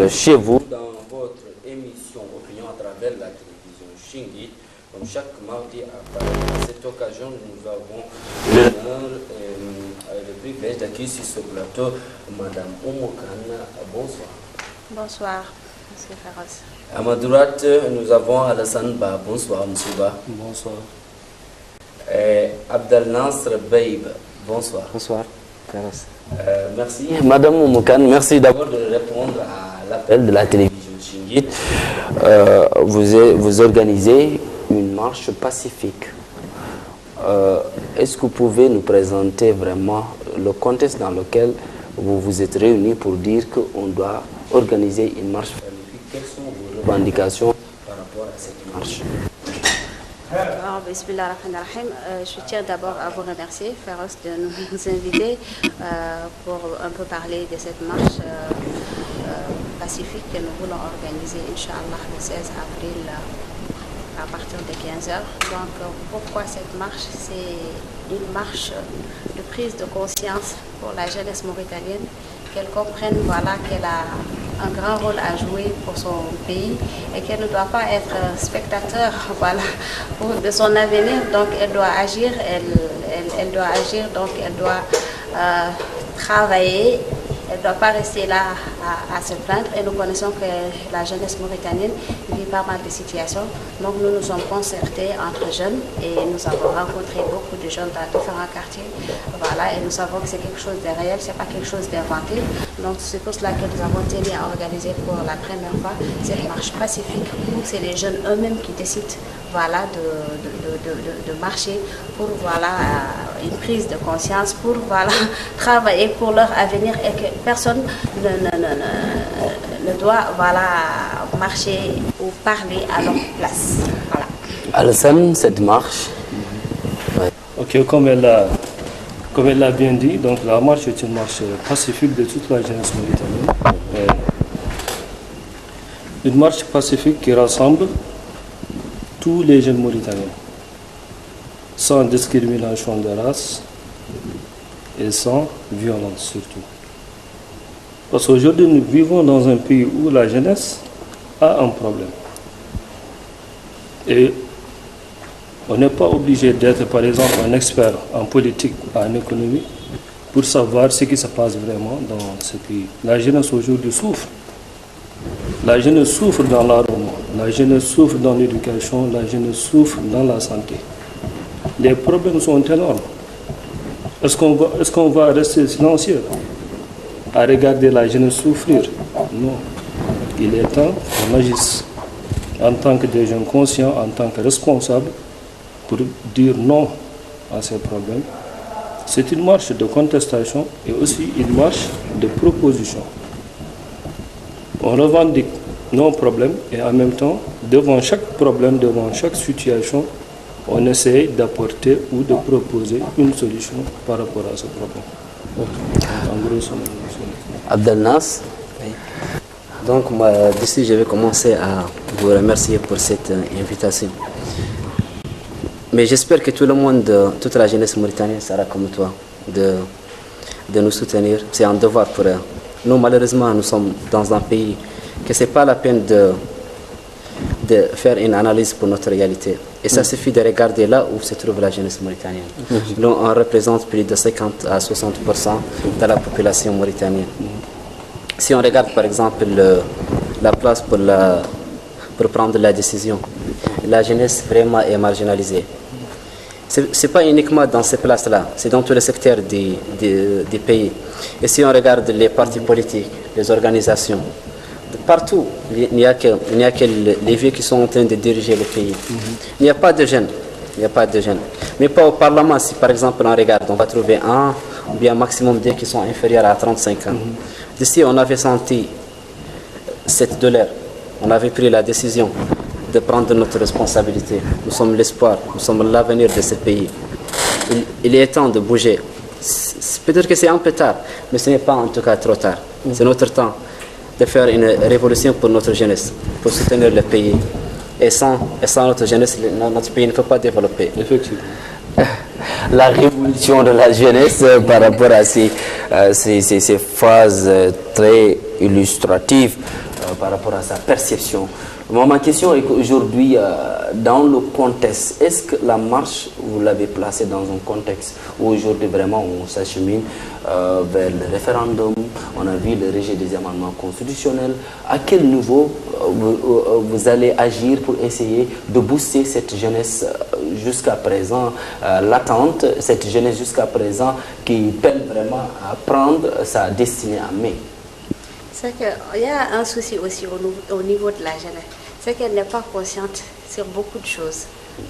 Chez vous, dans votre émission Opinion à travers la télévision Shingit, comme chaque mardi à cette occasion, nous avons l'honneur et le privilège d'accueillir sur ce plateau Madame Oumokane. Bonsoir. Bonsoir, Monsieur Feroz. À ma droite, nous avons Alassane Ba. Bonsoir, Monsieur Ba. Bonsoir. Abdel Nasr Baïb. Bonsoir. Bonsoir, Feroz. Merci. Madame Oumokane, merci d'abord de répondre à l'appel de la télévision Shingit. Vous organisez une marche pacifique. Est-ce que vous pouvez nous présenter vraiment le contexte dans lequel vous vous êtes réunis pour dire qu'on doit organiser une marche pacifique? Quelles sont vos revendications par rapport à cette marche? Alors, je tiens d'abord à vous remercier, Feroz, de nous inviter pour un peu parler de cette marche pacifique que nous voulons organiser, Inch'Allah, le 16 avril à partir de 15h. Donc, pourquoi cette marche? C'est une marche de prise de conscience pour la jeunesse mauritanienne, qu'elle comprenne qu'elle a un grand rôle à jouer pour son pays et qu'elle ne doit pas être spectateur de son avenir. Donc elle doit agir, elle doit agir, donc elle doit travailler. Elle ne doit pas rester là à se plaindre. Et nous connaissons que la jeunesse mauritanienne vit pas mal de situations. Donc nous nous sommes concertés entre jeunes et nous avons rencontré beaucoup de jeunes dans différents quartiers. Voilà, et nous savons que c'est quelque chose de réel, ce n'est pas quelque chose d'inventé. Donc c'est pour cela que nous avons tenu à organiser pour la première fois cette marche pacifique où c'est les jeunes eux-mêmes qui décident de marcher pour une prise de conscience, pour travailler pour leur avenir et que personne ne doit marcher ou parler à leur place. Voilà. Alassane, cette marche. Ok, comme elle l'a bien dit, donc la marche est une marche pacifique de toute la jeunesse mauritanienne. Une marche pacifique qui rassemble tous les jeunes mauritaniens, sans discrimination de race et sans violence surtout. Parce qu'aujourd'hui, nous vivons dans un pays où la jeunesse a un problème. Et on n'est pas obligé d'être, par exemple, un expert en politique, en économie, pour savoir ce qui se passe vraiment dans ce pays. La jeunesse aujourd'hui souffre. La jeunesse souffre dans l'environnement, la jeunesse souffre dans l'éducation, la jeunesse souffre dans la santé. Les problèmes sont énormes. Est-ce qu'on va rester silencieux à regarder la jeunesse souffrir? Non. Il est temps qu'on agisse en tant que des jeunes conscients, en tant que responsables, pour dire non à ces problèmes. C'est une marche de contestation et aussi une marche de proposition. On revendique nos problèmes et en même temps, devant chaque problème, devant chaque situation, on essaie d'apporter ou de proposer une solution par rapport à ce problème. En gros, Abdel Nasr, donc moi, d'ici je vais commencer à vous remercier pour cette invitation. Mais j'espère que tout le monde, toute la jeunesse mauritanienne sera comme toi, de nous soutenir. C'est un devoir pour eux. Nous, malheureusement, nous sommes dans un pays que ce n'est pas la peine de faire une analyse pour notre réalité. Et ça suffit de regarder là où se trouve la jeunesse mauritanienne. Nous, on représente plus de 50 à 60% de la population mauritanienne. Si on regarde par exemple la place pour prendre la décision, la jeunesse vraiment est marginalisée. Ce n'est pas uniquement dans ces places-là, c'est dans tous les secteurs des pays. Et si on regarde les partis politiques, les organisations, partout, il n'y a que les vieux qui sont en train de diriger le pays. Il n'y a pas de jeunes. Mais pas au Parlement, si par exemple on regarde, on va trouver un ou bien maximum deux qui sont inférieurs à 35 ans. D'ici, on avait senti cette douleur. On avait pris la décision de prendre notre responsabilité. Nous sommes l'espoir, nous sommes l'avenir de ce pays. Il est temps de bouger. Peut-être que c'est un peu tard, mais ce n'est pas en tout cas trop tard. C'est notre temps de faire une révolution pour notre jeunesse, pour soutenir le pays. Et sans notre jeunesse, notre pays ne peut pas développer. Effectivement. la révolution de la jeunesse par rapport à ces phrases très illustratives par rapport à sa perception. Ma question est qu'aujourd'hui, dans le contexte, est-ce que la marche, vous l'avez placée dans un contexte où aujourd'hui vraiment on s'achemine vers le référendum, on a vu le rejet des amendements constitutionnels, à quel niveau vous allez agir pour essayer de booster cette jeunesse jusqu'à présent latente, cette jeunesse jusqu'à présent qui peine vraiment à prendre sa destinée en main? C'est qu'il y a un souci aussi au niveau de la jeunesse, c'est qu'elle n'est pas consciente sur beaucoup de choses.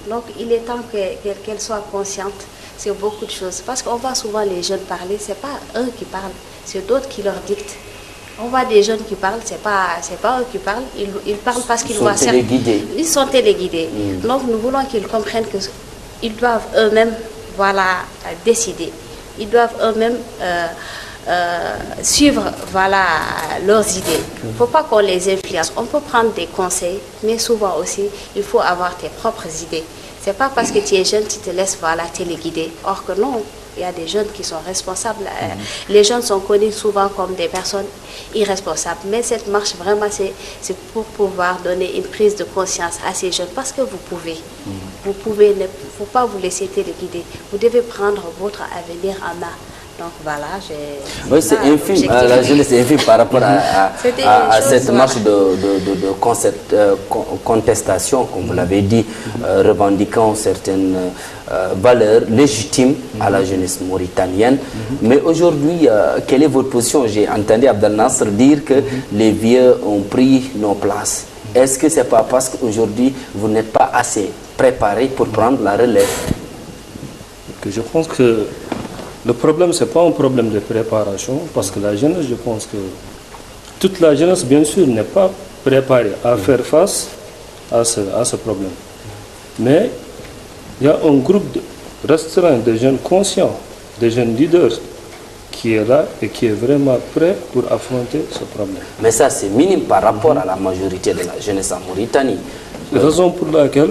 Donc il est temps qu'elle soit consciente sur beaucoup de choses. Parce qu'on voit souvent les jeunes parler, ce n'est pas eux qui parlent, c'est d'autres qui leur dictent. On voit des jeunes qui parlent, ce n'est pas eux qui parlent, ils parlent parce qu'ils voient ça. Ils sont téléguidés. Donc nous voulons qu'ils comprennent qu'ils doivent eux-mêmes décider. Ils doivent eux-mêmes suivre leurs idées. Il ne faut pas qu'on les influence. On peut prendre des conseils, mais souvent aussi, il faut avoir tes propres idées. Ce n'est pas parce que tu es jeune, tu te laisses téléguider. Or que non, il y a des jeunes qui sont responsables. Les jeunes sont connus souvent comme des personnes irresponsables. Mais cette marche, vraiment, c'est pour pouvoir donner une prise de conscience à ces jeunes. Parce que vous pouvez. Vous pouvez, il ne faut pas vous laisser téléguider. Vous devez prendre votre avenir en main. Donc voilà, oui, c'est infime, la jeunesse est infime par rapport à cette marche de contestation, comme vous l'avez dit, revendiquant certaines valeurs légitimes à la jeunesse mauritanienne. Mais aujourd'hui, quelle est votre position? J'ai entendu Abdel Nasser dire que les vieux ont pris nos places. Est-ce que ce n'est pas parce qu'aujourd'hui, vous n'êtes pas assez préparé pour prendre la relève? Je pense que le problème, ce n'est pas un problème de préparation, parce que la jeunesse, je pense que toute la jeunesse, bien sûr, n'est pas préparée à faire face à ce problème. Mais il y a un groupe restreint de jeunes conscients, de jeunes leaders, qui est là et qui est vraiment prêt pour affronter ce problème. Mais ça, c'est minime par rapport à la majorité de la jeunesse en Mauritanie. Raison pour laquelle,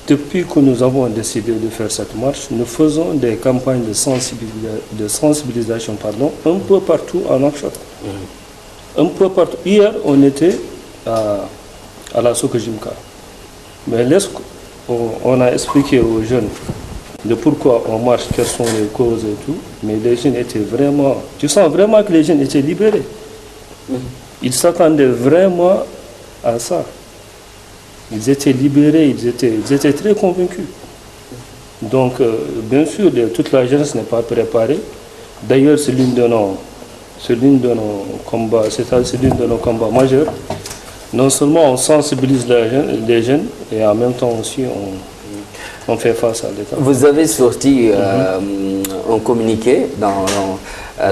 depuis que nous avons décidé de faire cette marche, nous faisons des campagnes de sensibilisation un peu partout en Nouakchott. Un peu partout. Hier, on était à la Sokojimka. Mais on a expliqué aux jeunes de pourquoi on marche, quelles sont les causes et tout. Mais les jeunes étaient vraiment... Tu sens vraiment que les jeunes étaient libérés. Ils s'attendaient vraiment à ça. Ils étaient libérés, ils étaient très convaincus. Donc, bien sûr, toute la jeunesse n'est pas préparée. D'ailleurs, c'est l'une de nos combats, c'est l'une de nos combats majeurs. Non seulement on sensibilise les jeunes, et en même temps aussi on fait face à l'État. Vous avez sorti un communiqué.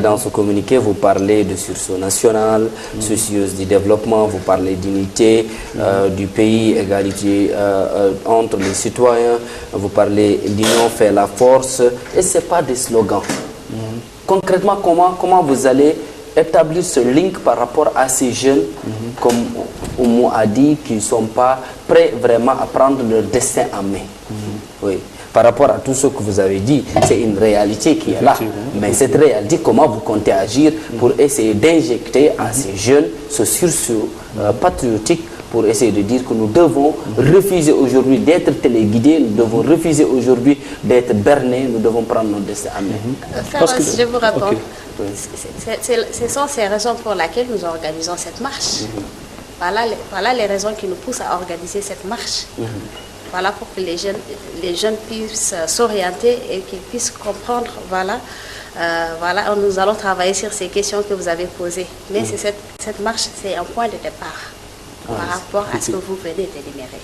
Dans ce communiqué, vous parlez de sursaut national, soucieuse du développement, vous parlez d'unité du pays, égalité entre les citoyens, vous parlez d'union fait la force, et ce n'est pas des slogans. Concrètement, comment vous allez établir ce link par rapport à ces jeunes, comme Oumou a dit, qui ne sont pas prêts vraiment à prendre leur destin en main? Oui. Par rapport à tout ce que vous avez dit, c'est une réalité qui est là. Mais cette réalité, comment vous comptez agir pour essayer d'injecter à ces jeunes ce sursaut patriotique, pour essayer de dire que nous devons refuser aujourd'hui d'être téléguidés, nous devons refuser aujourd'hui d'être bernés, nous devons prendre notre destin en main? Je vous réponds. Okay. Ce sont ces raisons pour lesquelles nous organisons cette marche. Voilà les raisons qui nous poussent à organiser cette marche. Voilà, pour que les jeunes puissent s'orienter et qu'ils puissent comprendre. Nous allons travailler sur ces questions que vous avez posées. Mais cette marche, c'est un point de départ par rapport à ce que vous venez d'énumérer.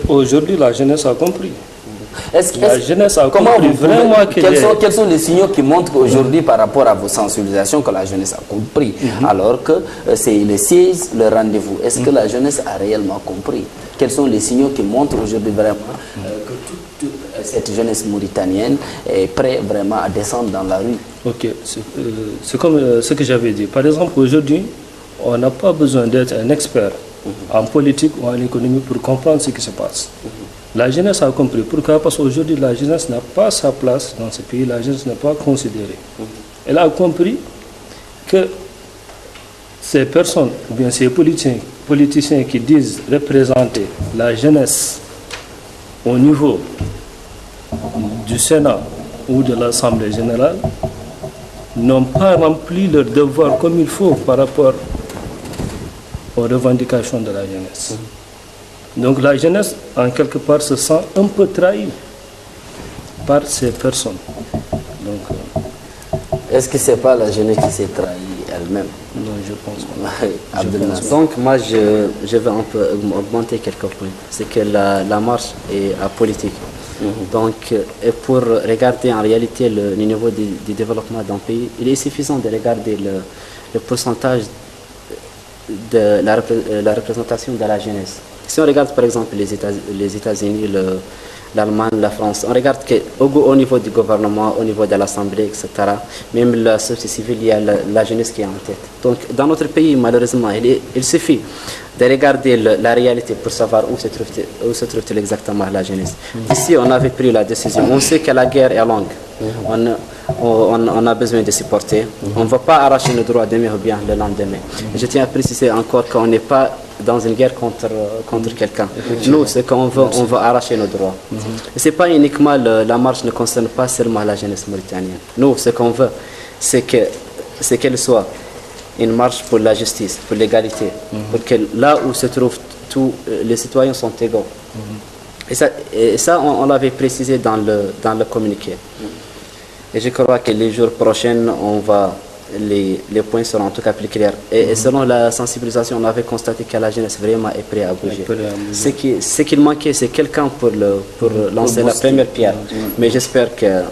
Aujourd'hui, la jeunesse a compris. La jeunesse a compris vraiment quels sont les signaux qui montrent qu'aujourd'hui, par rapport à vos sensibilisations, que la jeunesse a compris, alors que c'est le 16, le rendez-vous. Est-ce que la jeunesse a réellement compris? Quels sont les signaux qui montrent aujourd'hui vraiment que toute cette jeunesse mauritanienne est prête vraiment à descendre dans la rue? Ok, c'est comme ce que j'avais dit. Par exemple, aujourd'hui, on n'a pas besoin d'être un expert en politique ou en économie pour comprendre ce qui se passe. La jeunesse a compris. Pourquoi? Parce qu'aujourd'hui, la jeunesse n'a pas sa place dans ce pays, la jeunesse n'est pas considérée. Elle a compris que ces personnes, ou bien ces politiciens qui disent représenter la jeunesse au niveau du Sénat ou de l'Assemblée générale, n'ont pas rempli leur devoir comme il faut par rapport aux revendications de la jeunesse. Donc la jeunesse, en quelque part, se sent un peu trahie par ces personnes. Est-ce que ce n'est pas la jeunesse qui s'est trahie elle-même? Non, je pense pas. Donc moi, je vais un peu augmenter quelques points. C'est que la marche est apolitique. Donc, et pour regarder en réalité le niveau du développement d'un pays, il est suffisant de regarder le pourcentage de la représentation de la jeunesse. Si on regarde par exemple les États-Unis, l'Allemagne, la France, on regarde qu'au niveau du gouvernement, au niveau de l'Assemblée, etc., même la société civile, il y a la jeunesse qui est en tête. Donc dans notre pays, malheureusement, il suffit de regarder la réalité pour savoir où se trouve exactement la jeunesse. Ici, on avait pris la décision. On sait que la guerre est longue. On a besoin de supporter. On ne va pas arracher nos droits demain ou bien le lendemain. Je tiens à préciser encore qu'on n'est pas dans une guerre contre quelqu'un. Nous, ce qu'on veut, on veut arracher nos droits. Et c'est pas uniquement la marche ne concerne pas seulement la jeunesse mauritanienne. Nous, ce qu'on veut, c'est qu'elle soit une marche pour la justice, pour l'égalité, pour que là où se trouvent tous les citoyens sont égaux. Et ça on l'avait précisé dans le communiqué. Et je crois que les jours prochains, les points seront en tout cas plus clairs. Et selon la sensibilisation, on avait constaté que la jeunesse vraiment est prête à bouger. Ce qu'il manquait, c'est quelqu'un pour lancer la première pierre. Mais j'espère qu'il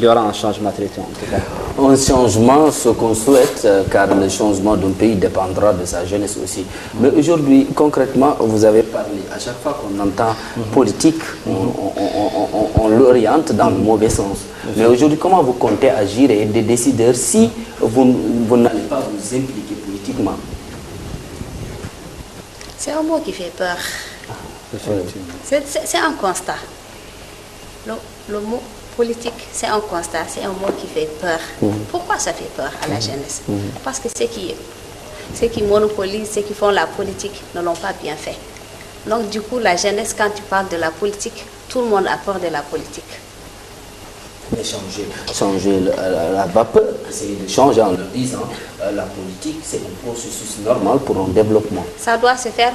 y aura un changement très tôt, en tout cas. Un changement, ce qu'on souhaite, car le changement d'un pays dépendra de sa jeunesse aussi. Mais aujourd'hui, concrètement, vous avez parlé, à chaque fois qu'on entend politique, on l'oriente dans le mauvais sens. Mais aujourd'hui, comment vous comptez agir et des décideurs si vous n'allez pas vous impliquer politiquement? C'est un mot qui fait peur. C'est un constat. Le mot politique, c'est un constat, c'est un mot qui fait peur. Pourquoi ça fait peur à la jeunesse? Parce que ceux qui monopolisent, ceux qui font la politique ne l'ont pas bien fait. Donc du coup, la jeunesse, quand tu parles de la politique, tout le monde a peur de la politique. Mais changer la vapeur, essayer de changer en leur disant la politique, c'est un processus normal pour un développement. Ça doit se faire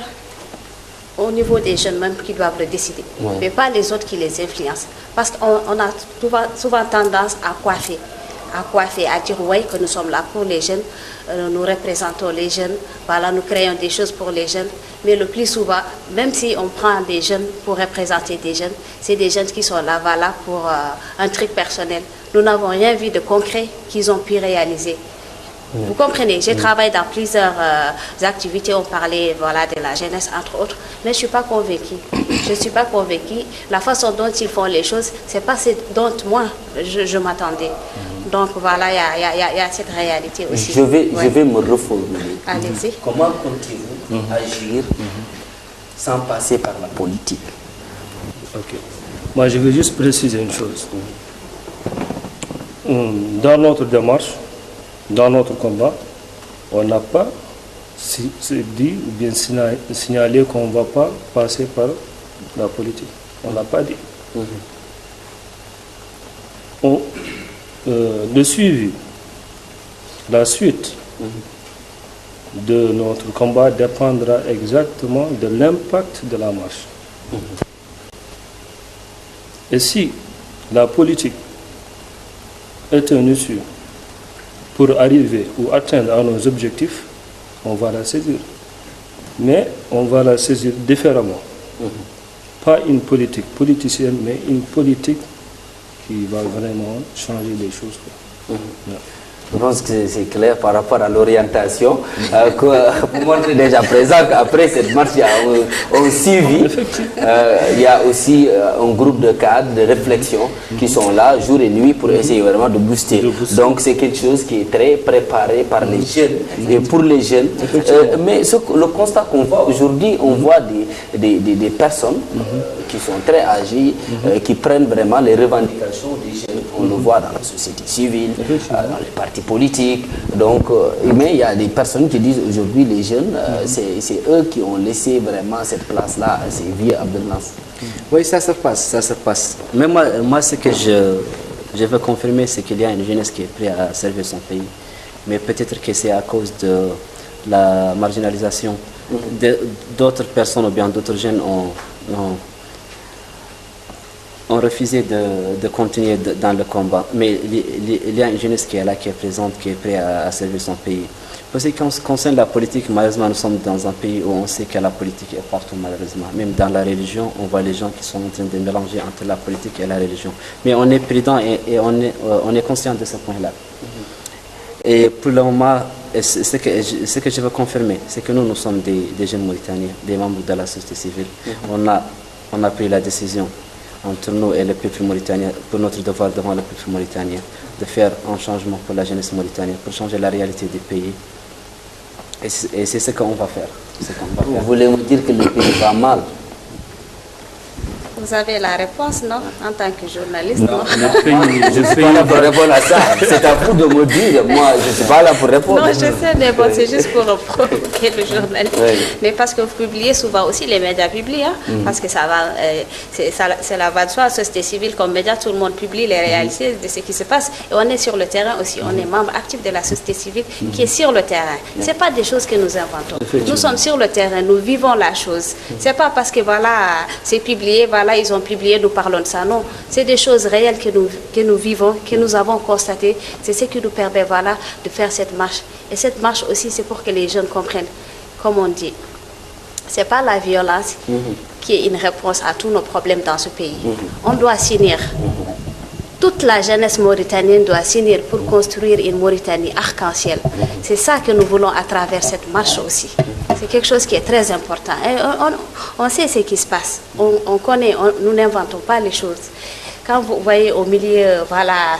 au niveau des jeunes même qui doivent le décider, mais pas les autres qui les influencent. Parce qu'on a souvent tendance à coiffer, à dire oui que nous sommes là pour les jeunes, nous représentons les jeunes, voilà, nous créons des choses pour les jeunes. Mais le plus souvent, même si on prend des jeunes pour représenter des jeunes, c'est des jeunes qui sont là, voilà, pour un truc personnel. Nous n'avons rien vu de concret qu'ils ont pu réaliser. Vous comprenez, j'ai travaillé dans plusieurs activités, on parlait voilà, de la jeunesse entre autres, mais je ne suis pas convaincue. Je ne suis pas convaincue. La façon dont ils font les choses, ce n'est pas ce dont moi je m'attendais. Donc voilà, il y a cette réalité aussi. Je vais me reformuler. Allez-y. Comment comptez-vous agir sans passer par la politique? Ok. Moi, je veux juste préciser une chose. Dans notre démarche, dans notre combat, on n'a pas dit ou bien signalé qu'on ne va pas passer par la politique. On ne l'a pas dit. Le suivi, la suite de notre combat dépendra exactement de l'impact de la marche. Et si la politique est un issue pour arriver ou atteindre à nos objectifs, on va la saisir. Mais on va la saisir différemment. Pas une politique politicienne, mais une politique qui va vraiment changer les choses. Je pense que c'est clair par rapport à l'orientation. Pour montrer déjà présent qu'après cette marche, il y a un suivi. Il y a aussi un groupe de cadres de réflexion qui sont là jour et nuit pour essayer vraiment de booster. Donc c'est quelque chose qui est très préparé par les jeunes et pour les jeunes. Mais le constat qu'on voit aujourd'hui, on voit des personnes qui sont très âgés, qui prennent vraiment les revendications des jeunes. On le voit dans la société civile, dans les partis politiques. Donc, mais il y a des personnes qui disent aujourd'hui les jeunes, c'est eux qui ont laissé vraiment cette place-là à ces vieux Abdel Nasser. Oui, ça se passe, ça se passe. Mais moi ce que je veux confirmer, c'est qu'il y a une jeunesse qui est prête à servir son pays. Mais peut-être que c'est à cause de la marginalisation. D'autres personnes ou bien d'autres jeunes ont refusé de continuer dans le combat. Mais il y a une jeunesse qui est là, qui est présente, qui est prête à servir son pays. Parce qu'en ce qui concerne la politique, malheureusement, nous sommes dans un pays où on sait que la politique est partout, malheureusement. Même dans la religion, on voit les gens qui sont en train de mélanger entre la politique et la religion. Mais on est prudent et on est conscient de ce point-là. Et pour le moment, ce que je veux confirmer, c'est que nous sommes des jeunes Mauritaniens, des membres de la société civile. On a pris la décision entre nous et le peuple mauritanien, pour notre devoir devant le peuple mauritanien, de faire un changement pour la jeunesse mauritanienne, pour changer la réalité du pays. Et c'est ce qu'on va faire. Vous voulez me dire que le pays va mal? Vous avez la réponse, non? En tant que journaliste, non? Je ne suis pas là pour répondre à ça. C'est à vous de me dire. Moi, je ne suis pas là pour répondre. Non, je sais, mais bon, c'est juste pour provoquer le journaliste. Oui. Mais parce que vous publiez souvent aussi, les médias publient, hein, parce que ça va, c'est la voie de soi, la société civile comme média, tout le monde publie les réalités de ce qui se passe. Et on est sur le terrain aussi, on est membre actif de la société civile qui est sur le terrain. Ce n'est pas des choses que nous inventons. Nous sommes sur le terrain, nous vivons la chose. Ce n'est pas parce que voilà, c'est publié, voilà, ils ont publié, nous parlons de ça. Non, c'est des choses réelles que nous vivons, que nous avons constatées. C'est ce qui nous permet voilà, de faire cette marche. Et cette marche aussi, c'est pour que les jeunes comprennent, comme on dit. Ce n'est pas la violence qui est une réponse à tous nos problèmes dans ce pays. On doit s'unir. Toute la jeunesse mauritanienne doit s'unir pour construire une Mauritanie arc-en-ciel. C'est ça que nous voulons à travers cette marche aussi. C'est quelque chose qui est très important. Et on sait ce qui se passe. On connaît, nous n'inventons pas les choses. Quand vous voyez au milieu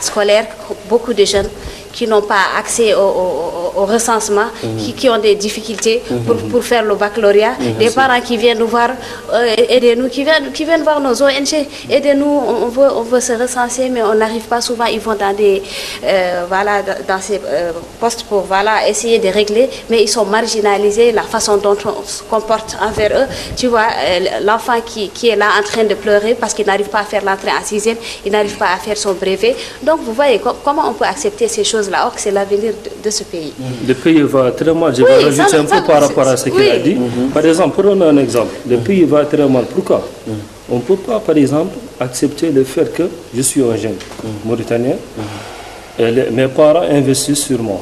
scolaire, beaucoup de jeunes qui n'ont pas accès au recensement, qui ont des difficultés pour faire le baccalauréat, des parents qui viennent nous voir, aidez-nous, qui viennent voir nos ONG, aidez-nous, on veut se recenser, mais on n'arrive pas souvent, ils vont dans des dans ces postes pour essayer de régler, mais ils sont marginalisés, la façon dont on se comporte envers eux. Tu vois, l'enfant qui est là en train de pleurer parce qu'il n'arrive pas à faire l'entrée en 6e, il n'arrive pas à faire son brevet. Donc vous voyez comment on peut accepter ces choses-là, or que c'est l'avenir de ce pays. Le pays va très mal. Je vais rajouter un peu par rapport à ce qu'il a dit. Par exemple, prenons un exemple. Le pays va très mal. Pourquoi? On ne peut pas, par exemple, accepter le fait que je suis un jeune Mauritanien et mes parents investissent sur moi,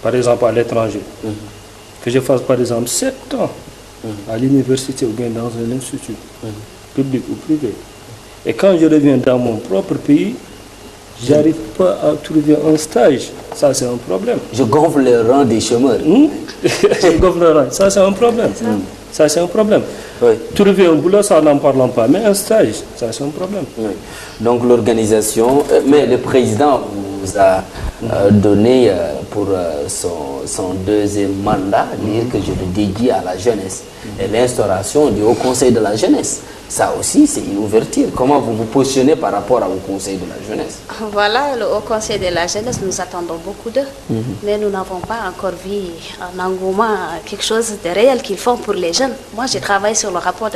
par exemple à l'étranger. Que je fasse, par exemple, 7 ans à l'université ou bien dans un institut, public ou privé. Et quand je reviens dans mon propre pays, j'arrive pas à trouver un stage. Ça, c'est un problème. Je gonfle le rang des chômeurs. Je gonfle le rang. Ça, c'est un problème. Ça, c'est un problème. Oui. Trouver un boulot, ça n'en parlons pas. Mais un stage, ça, c'est un problème. Oui. Donc, l'organisation... mais le président vous a donné pour son deuxième mandat, dire que je le dédie à la jeunesse. Et l'instauration du Haut Conseil de la jeunesse. Ça aussi, c'est une ouverture. Comment vous vous positionnez par rapport au Conseil de la jeunesse? Voilà, le Haut Conseil de la jeunesse, nous attendons beaucoup d'eux. Mais nous n'avons pas encore vu en engouement quelque chose de réel qu'ils font pour les jeunes. Moi, j'ai travaillé sur le rapport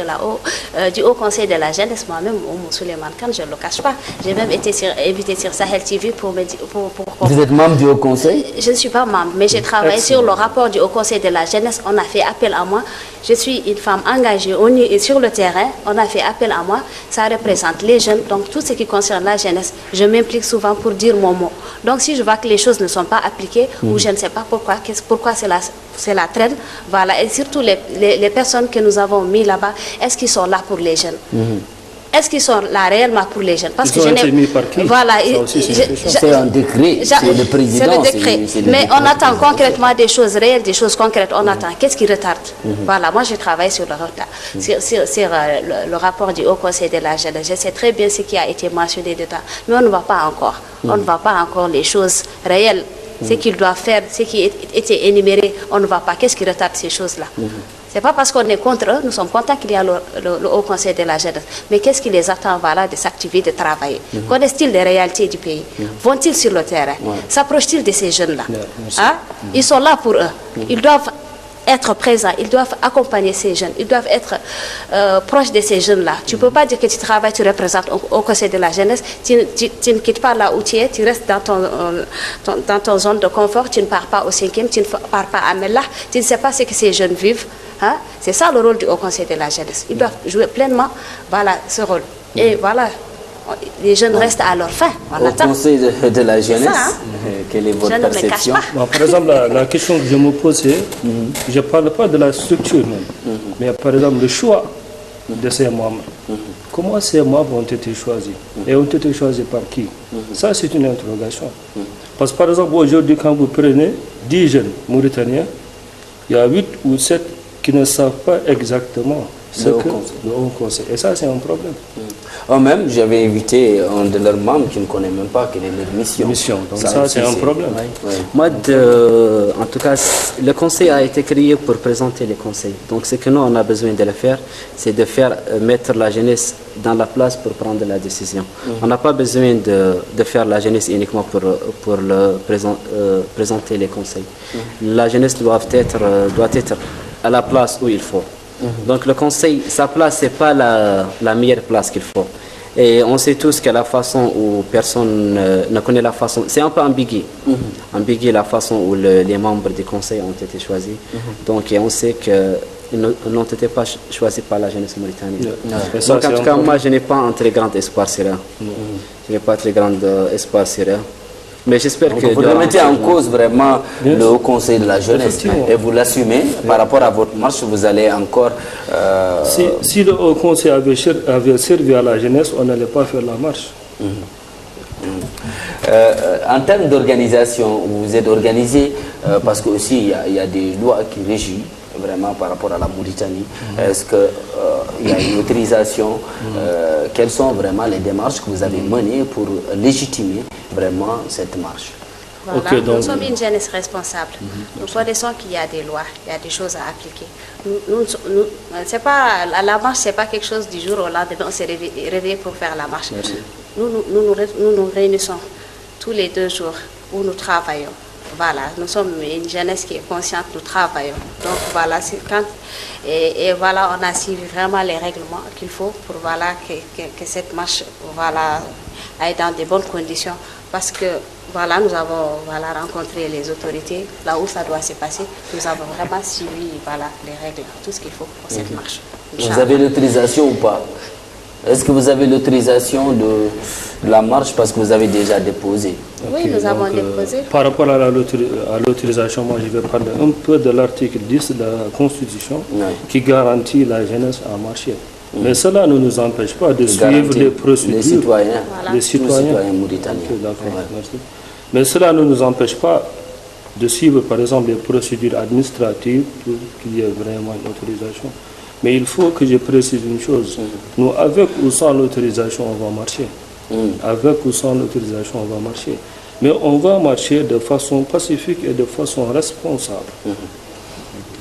du Haut Conseil de la jeunesse. Moi-même, Souleymane Kane, je ne le cache pas. J'ai même été invité sur Sahel TV pour Vous êtes membre du Haut Conseil? Je ne suis pas membre, mais j'ai travaillé sur le rapport du Haut Conseil de la jeunesse. On a fait appel à moi. Je suis une femme engagée sur le terrain. On a fait appel à moi. Ça représente les jeunes. Donc, tout ce qui concerne la jeunesse, je m'implique souvent pour dire mon mot. Donc, si je vois que les choses ne sont pas appliquées, ou je ne sais pas pourquoi c'est la traîne, voilà. Et surtout, les personnes que nous avons mis là-bas, est-ce qu'ils sont là pour les jeunes? Est-ce qu'ils sont là réellement pour les jeunes? Parce que ils ont été mis par qui? Voilà, c'est un décret, c'est le président. C'est le décret. Mais on attend concrètement des choses réelles, des choses concrètes. On attend. Qu'est-ce qui retarde? Voilà, moi j'ai travaillé sur le rapport du Haut Conseil de la jeunesse. Je sais très bien ce qui a été mentionné dedans. Mais on ne voit pas encore. On ne voit pas encore les choses réelles. Ce qu'ils doivent faire, ce qui était énuméré, on ne voit pas. Qu'est-ce qui retarde ces choses-là? C'est pas parce qu'on est contre eux, nous sommes contents qu'il y a le Haut Conseil de la jeunesse. Mais qu'est-ce qui les attend, voilà, de s'activer, de travailler? Connaissent-ils les réalités du pays? Vont-ils sur le terrain? S'approchent-ils de ces jeunes-là? Hein? Ils sont là pour eux. Ils doivent être présents, ils doivent accompagner ces jeunes, ils doivent être proches de ces jeunes-là. Tu ne peux pas dire que tu travailles, tu représentes au Conseil de la jeunesse, tu ne quittes pas là où tu es, tu restes dans ton zone de confort, tu ne pars pas au 5e, tu ne pars pas à Mellah, tu ne sais pas ce que ces jeunes vivent. Hein? C'est ça le rôle du Haut Conseil de la jeunesse. Ils doivent jouer pleinement, voilà, ce rôle. Et voilà, les jeunes restent à leur fin. Au Conseil de la jeunesse, quelle est votre perception? Bon, par exemple, la question que je me pose, c'est, je ne parle pas de la structure même, mais par exemple le choix de ces membres. Comment ces membres ont été choisis? Et ont été choisis par qui? Ça, c'est une interrogation. Parce que par exemple, aujourd'hui, quand vous prenez 10 jeunes Mauritaniens, il y a 8 ou 7 qui ne savent pas exactement ce que le Haut Conseil. Et ça, c'est un problème. Eux-mêmes, j'avais invité un de leurs membres qui ne connaît même pas quelle est leur mission. Donc ça, c'est un problème. Moi, en tout cas, le conseil a été créé pour présenter les conseils. Donc ce que nous, on a besoin de le faire, c'est de faire mettre la jeunesse dans la place pour prendre la décision. On n'a pas besoin de faire la jeunesse uniquement pour présenter les conseils. La jeunesse doit être à la place où il faut. Donc le conseil, sa place, ce n'est pas la meilleure place qu'il faut. Et on sait tous que la façon où personne ne connaît la façon, c'est un peu ambigu. Ambigu la façon où les membres du conseil ont été choisis. Donc on sait qu'ils n'ont été pas choisis par la jeunesse mauritanienne. Donc en tout cas, moi je n'ai pas un très grand espoir sur eux. Je n'ai pas un très grand espoir sur eux. Mais j'espère que vous remettez en cause vraiment le Haut Conseil de la jeunesse et vous l'assumez. Par rapport à votre marche, vous allez encore... Si le Haut Conseil avait servi à la jeunesse, on n'allait pas faire la marche. En termes d'organisation, vous êtes organisé parce que aussi il y a des lois qui régissent vraiment par rapport à la Mauritanie. Est-ce qu'il y a une autorisation? Quelles sont vraiment les démarches que vous avez menées pour légitimer vraiment cette marche? Voilà. Okay, donc, nous sommes une jeunesse responsable. Nous connaissons qu'il y a des lois, il y a des choses à appliquer. C'est pas, la marche, ce n'est pas quelque chose du jour au lendemain, on s'est réveillé pour faire la marche. Nous nous réunissons tous les 2 jours où nous travaillons. Voilà, nous sommes une jeunesse qui est consciente, nous travaillons. Donc voilà, et voilà, on a suivi vraiment les règlements qu'il faut pour voilà, que cette marche voilà, aille dans de bonnes conditions. Parce que voilà, nous avons voilà, rencontré les autorités, là où ça doit se passer. Nous avons vraiment suivi voilà, les règles, tout ce qu'il faut pour cette marche. Vous avez l'autorisation ou pas? Est-ce que vous avez l'autorisation de la marche parce que vous avez déjà déposé? Oui, nous avons déposé. Par rapport à l'autorisation, moi je vais parler un peu de l'article 10 de la Constitution qui garantit la jeunesse à marcher. Mais cela ne nous empêche pas de suivre les procédures. Les citoyens mauritaniens. Merci. Mais cela ne nous empêche pas de suivre par exemple les procédures administratives pour qu'il y ait vraiment une autorisation. Mais il faut que je précise une chose. Nous, avec ou sans l'autorisation, on va marcher. Avec ou sans l'autorisation, on va marcher. Mais on va marcher de façon pacifique et de façon responsable.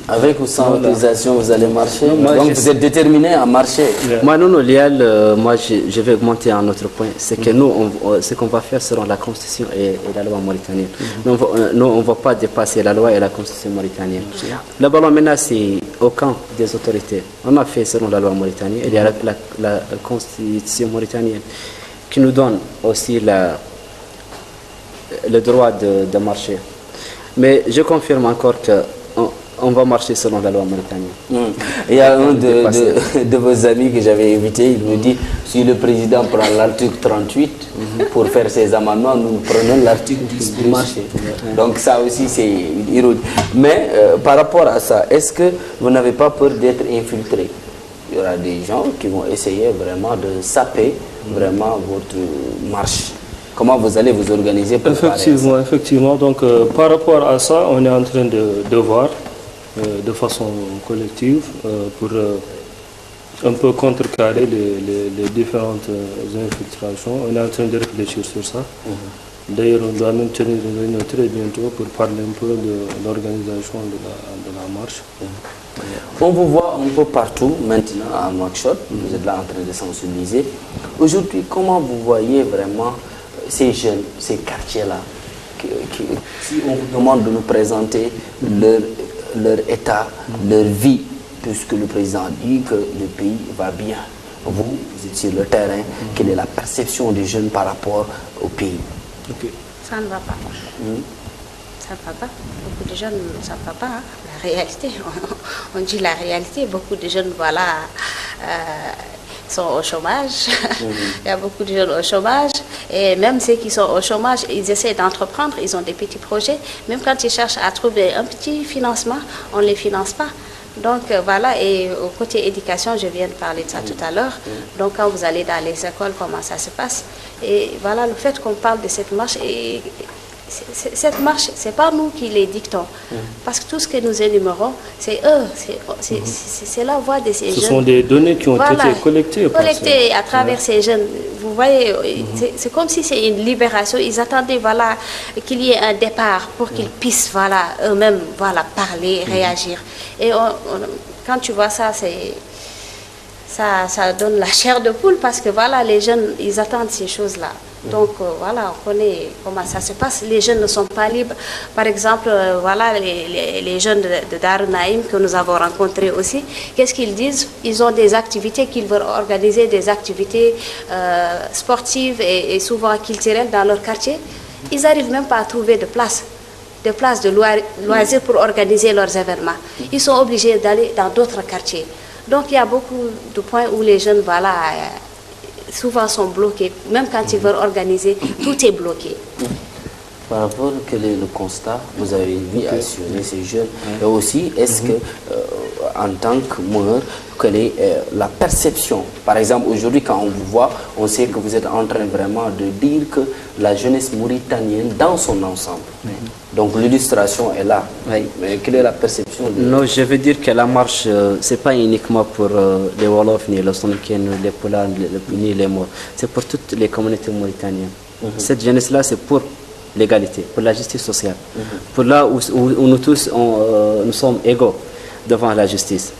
Avec ou sans autorisation, vous allez marcher. Donc vous êtes déterminé à marcher. Moi, non, Lial, moi je vais augmenter un autre point. C'est que nous, ce qu'on va faire selon la Constitution et la loi mauritanienne. Nous, on ne va pas dépasser la loi et la Constitution mauritanienne. Le ballon maintenant, c'est au camp des autorités. On a fait selon la loi mauritanienne. Il y a la Constitution mauritanienne qui nous donne aussi le droit de marcher. Mais je confirme encore que on va marcher selon la loi mauritanienne. Il y a un de vos amis que j'avais invité, il me dit, si le président prend l'article 38 pour faire ses amendements, nous prenons l'article 10 pour marcher. Donc ça aussi c'est une ironie. Mais par rapport à ça, est-ce que vous n'avez pas peur d'être infiltré? Il y aura des gens qui vont essayer vraiment de saper vraiment votre marche. Comment vous allez vous organiser pour Effectivement. Donc par rapport à ça, on est en train de voir de façon collective pour un peu contrecarrer les différentes infiltrations. On est en train de réfléchir sur ça. D'ailleurs, on doit même tenir une réunion très bientôt pour parler un peu de l'organisation de la marche. On vous voit un peu partout maintenant à Nouakchott, vous êtes là en train de sensibiliser. Aujourd'hui, comment vous voyez vraiment ces jeunes, ces quartiers-là, si on vous demande de nous présenter leur état, leur vie, puisque le président dit que le pays va bien. Vous êtes sur le terrain, quelle est la perception des jeunes par rapport au pays? Ça ne va pas. Ça ne va pas. Beaucoup de jeunes, ça ne va pas. Hein. La réalité, on dit la réalité. Beaucoup de jeunes, voilà, sont au chômage. Il y a beaucoup de jeunes au chômage. Et même ceux qui sont au chômage, ils essaient d'entreprendre. Ils ont des petits projets. Même quand ils cherchent à trouver un petit financement, on ne les finance pas. Donc voilà, et au côté éducation, je viens de parler de ça tout à l'heure. Donc quand vous allez dans les écoles, comment ça se passe? Et voilà, le fait qu'on parle de cette marche, et cette marche, ce n'est pas nous qui les dictons. Parce que tout ce que nous énumérons, c'est eux, c'est la voix de ces jeunes. Ce sont des données qui ont été collectées. Collectées à travers ces jeunes. Vous voyez, c'est comme si c'est une libération. Ils attendaient voilà, qu'il y ait un départ pour qu'ils puissent voilà, eux-mêmes voilà, parler, réagir. Et quand tu vois ça, ça donne la chair de poule parce que voilà, les jeunes, ils attendent ces choses-là. Donc voilà, on connaît comment ça se passe. Les jeunes ne sont pas libres. Par exemple, voilà, les jeunes de Darou Naïm que nous avons rencontrés aussi, qu'est-ce qu'ils disent? Ils ont des activités qu'ils veulent organiser, des activités sportives et souvent culturelles dans leur quartier. Ils n'arrivent même pas à trouver de place de loisirs pour organiser leurs événements. Ils sont obligés d'aller dans d'autres quartiers. Donc il y a beaucoup de points où les jeunes, voilà, souvent sont bloqués. Même quand ils veulent organiser, tout est bloqué. Par rapport, quel est le constat? Vous avez vu assurer ces jeunes. Et aussi, est-ce que, en tant que meneur, quelle est la perception? Par exemple, aujourd'hui, quand on vous voit, on sait que vous êtes en train vraiment de dire que la jeunesse mauritanienne dans son ensemble. Donc l'illustration est là. Mais quelle est la perception? Non, je veux dire que la marche, ce n'est pas uniquement pour les Wolofs, ni les Soninkéens, les Poulars, ni les Maures. C'est pour toutes les communautés mauritaniennes. Cette jeunesse-là, c'est pour l'égalité, pour la justice sociale. Pour là où nous tous, nous sommes égaux devant la justice.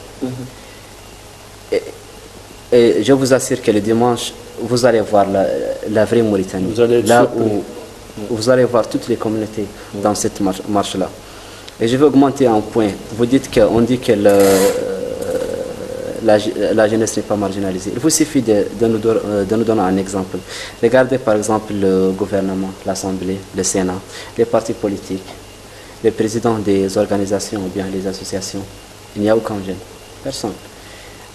Et je vous assure que le dimanche, vous allez voir la vraie Mauritanie. Là où vous allez voir toutes les communautés dans cette marche-là. Et je vais augmenter un point. Vous dites qu'on dit que la jeunesse n'est pas marginalisée. Il vous suffit de nous donner un exemple. Regardez par exemple le gouvernement, l'Assemblée, le Sénat, les partis politiques, les présidents des organisations ou bien les associations. Il n'y a aucun jeune. Personne.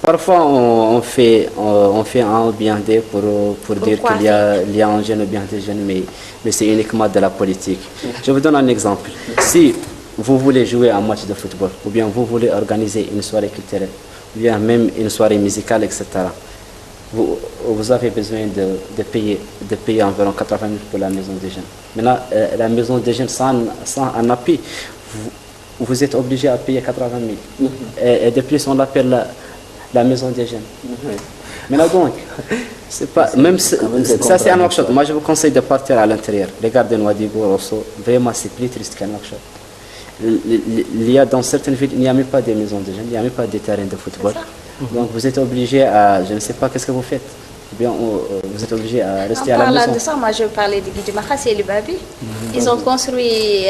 Parfois, on fait un bien des pour dire qu'il y a un jeune ou bien des jeunes, mais c'est uniquement de la politique. Je vous donne un exemple. Si vous voulez jouer un match de football, ou bien vous voulez organiser une soirée culturelle, ou bien même une soirée musicale, etc., vous avez besoin de payer environ 80 000 pour la maison des jeunes. Maintenant, la maison des jeunes sans un appui, vous êtes obligé à payer 80 000. Et de plus, on l'appelle la maison des jeunes. Maintenant donc, c'est pas, même ça c'est un workshop. Moi je vous conseille de partir à l'intérieur. Regardez Nouadhibou, Rosso, vraiment c'est plus triste qu'un workshop. Il y a dans certaines villes, il n'y a même pas de maisons de jeunes, il n'y a même pas de terrain de football. Donc vous êtes obligé à, je ne sais pas qu'est-ce que vous faites. Ou bien vous êtes obligé à rester à la maison. En parlant de ça, moi je parlais de Guidi Makhas et Libabi. Ils ont construit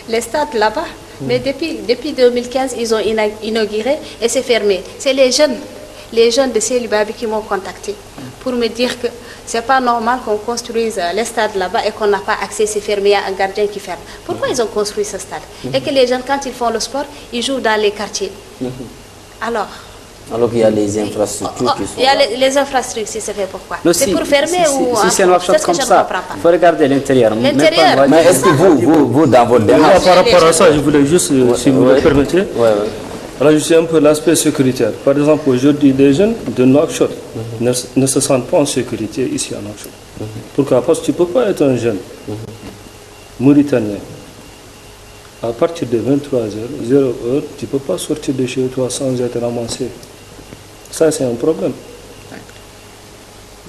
les stades là-bas. Mais depuis 2015, ils ont inauguré et c'est fermé. C'est les jeunes de Célibabi qui m'ont contacté pour me dire que c'est pas normal qu'on construise les stades là-bas et qu'on n'a pas accès, c'est fermé, il y a un gardien qui ferme. Pourquoi ils ont construit ce stade? Et que les jeunes, quand ils font le sport, ils jouent dans les quartiers. Alors qu'il y a les infrastructures qui sont il y a les infrastructures, c'est fait pourquoi? C'est pour fermer ou... Si c'est un workshop comme ça, il faut regarder l'intérieur. L'intérieur. Mais est-ce que vous dans votre démarche... Par rapport à ça, je voulais juste, si vous le permettez, rajouter un peu l'aspect sécuritaire. Par exemple, aujourd'hui, les jeunes de Nouakchott ne se sentent pas en sécurité ici à Nouakchott. Pourquoi? Parce que tu ne peux pas être un jeune mauritanien. À partir de 23h, 0h, tu ne peux pas sortir de chez toi sans être ramassé. Ça, c'est un problème.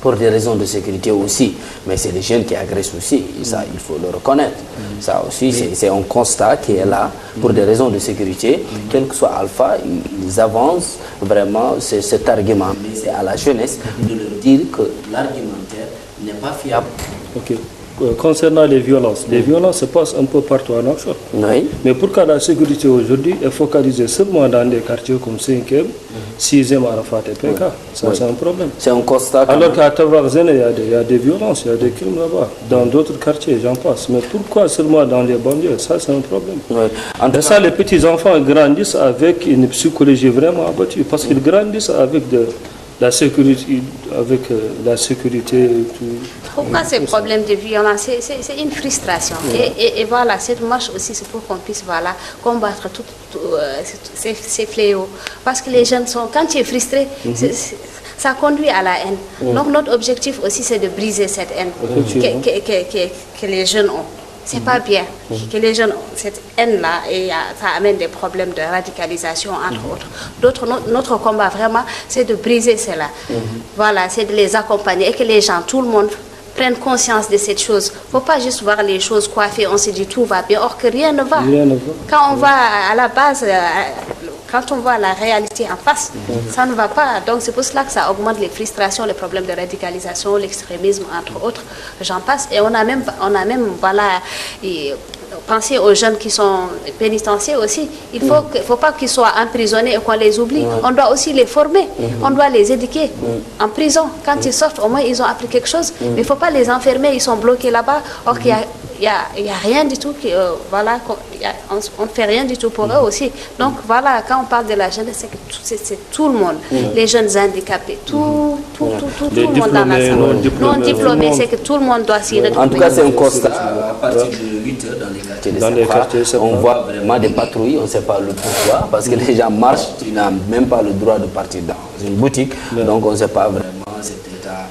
pour des raisons de sécurité aussi, mais c'est les jeunes qui agressent aussi, et ça il faut le reconnaître. Ça aussi c'est un constat qui est là pour des raisons de sécurité, quel que soit Alpha, ils avancent vraiment cet argument, mais c'est à la jeunesse de leur dire que l'argumentaire n'est pas fiable. Ok. Concernant les violences se passent un peu partout en Nouakchott. Oui. Mais pourquoi la sécurité aujourd'hui est focalisée seulement dans des quartiers comme 5e, 6e, Arafat et PK? Ça, c'est un problème. C'est un constat. Alors qu'à Tawarzene, il y a des violences, il y a des crimes là-bas. Dans d'autres quartiers, j'en passe. Mais pourquoi seulement dans les banlieues? Ça, c'est un problème. Oui. Et ça, les petits-enfants grandissent avec une psychologie vraiment abattue. Parce qu'ils grandissent avec la sécurité, Pourquoi ces problèmes de violence? C'est une frustration. Et voilà, cette marche aussi, c'est pour qu'on puisse combattre ces fléaux. Parce que les jeunes sont, quand tu es frustré, ça conduit à la haine. Donc notre objectif aussi, c'est de briser cette haine que les jeunes ont. C'est pas bien que les jeunes ont cette haine-là et ça amène des problèmes de radicalisation, entre autres. Notre combat, vraiment, c'est de briser cela. Voilà, c'est de les accompagner et que les gens, tout le monde, prennent conscience de cette chose. Il ne faut pas juste voir les choses coiffées, on se dit tout va bien, or que rien ne va. Quand on va à la base, quand on voit la réalité en face, ça ne va pas. Donc c'est pour cela que ça augmente les frustrations, les problèmes de radicalisation, l'extrémisme, entre autres. J'en passe. Et on a même pensé aux jeunes qui sont pénitentiaires aussi. Il ne faut pas qu'ils soient emprisonnés et qu'on les oublie. On doit aussi les former. On doit les éduquer en prison. Quand ils sortent, au moins ils ont appris quelque chose. Mais il ne faut pas les enfermer, ils sont bloqués là-bas. Or qu'il y a rien du tout, on ne fait rien du tout pour eux aussi. Donc voilà, quand on parle de la jeunesse, c'est tout le monde. Les jeunes handicapés, tout le monde dans la salle. Non diplômés, c'est que tout le monde doit s'y retrouver. En tout cas, c'est un constat. À partir de 8 heures dans les quartiers de Safra, on voit vraiment des patrouilles, on ne sait pas le pourquoi, parce que les gens marchent, tu n'as même pas le droit de partir dans une boutique. Donc on ne sait pas vraiment cet état,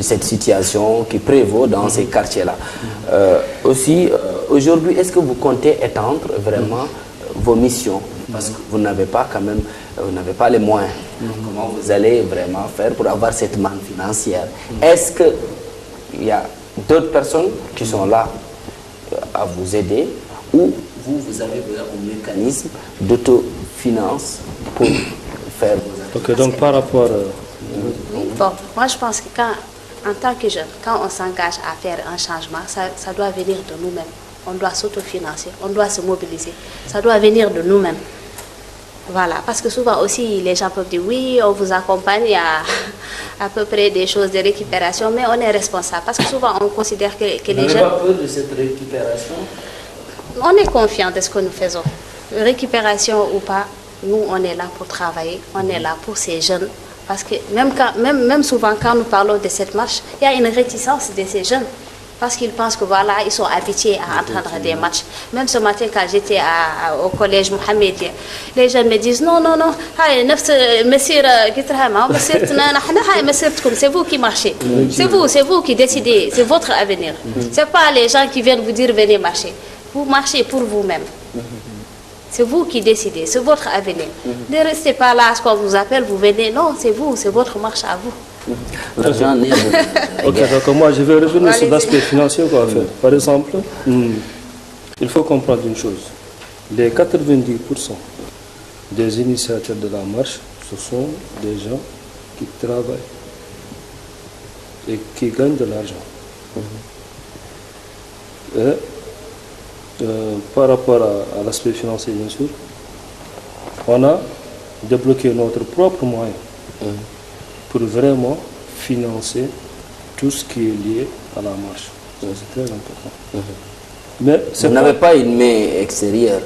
cette situation qui prévaut dans ces quartiers-là. Aussi, aujourd'hui, est-ce que vous comptez étendre vraiment vos missions? Parce que vous n'avez pas quand même, vous n'avez pas les moyens. Comment vous allez vraiment faire pour avoir cette manne financière? Est-ce qu'il y a d'autres personnes qui sont là à vous aider, ou vous avez un mécanisme d'autofinance pour faire vos activités? Ok, donc par rapport... Bon, moi je pense que en tant que jeune, quand on s'engage à faire un changement, ça doit venir de nous-mêmes. On doit s'autofinancer, on doit se mobiliser. Ça doit venir de nous-mêmes. Voilà, parce que souvent aussi, les gens peuvent dire, oui, on vous accompagne à peu près des choses de récupération, mais on est responsable. Parce que souvent, on considère que les jeunes... Vous n'avez pas peur de cette récupération? On est confiant de ce que nous faisons. Récupération ou pas, nous, on est là pour travailler, on est là pour ces jeunes. Parce que même souvent, quand nous parlons de cette marche, il y a une réticence de ces jeunes. Parce qu'ils pensent que voilà, ils sont habitués à entendre des matchs. Même ce matin, quand j'étais au collège Mohamedien, les jeunes me disent non, c'est vous qui marchez. C'est vous qui décidez, c'est votre avenir. Ce n'est pas les gens qui viennent vous dire venez marcher. Vous marchez pour vous-même. C'est vous qui décidez, c'est votre avenir. Ne restez pas là, ce qu'on vous appelle, vous venez. Non, c'est vous, c'est votre marche à vous. Ok, donc moi je vais revenir sur l'aspect financier qu'on va faire. Par exemple, il faut comprendre une chose. Les 90% des initiateurs de la marche, ce sont des gens qui travaillent et qui gagnent de l'argent. Et par rapport à l'aspect financier, bien sûr, on a débloqué notre propre moyen pour vraiment financer tout ce qui est lié à la marche. C'est très important. Mais vous n'avez pas une main extérieure?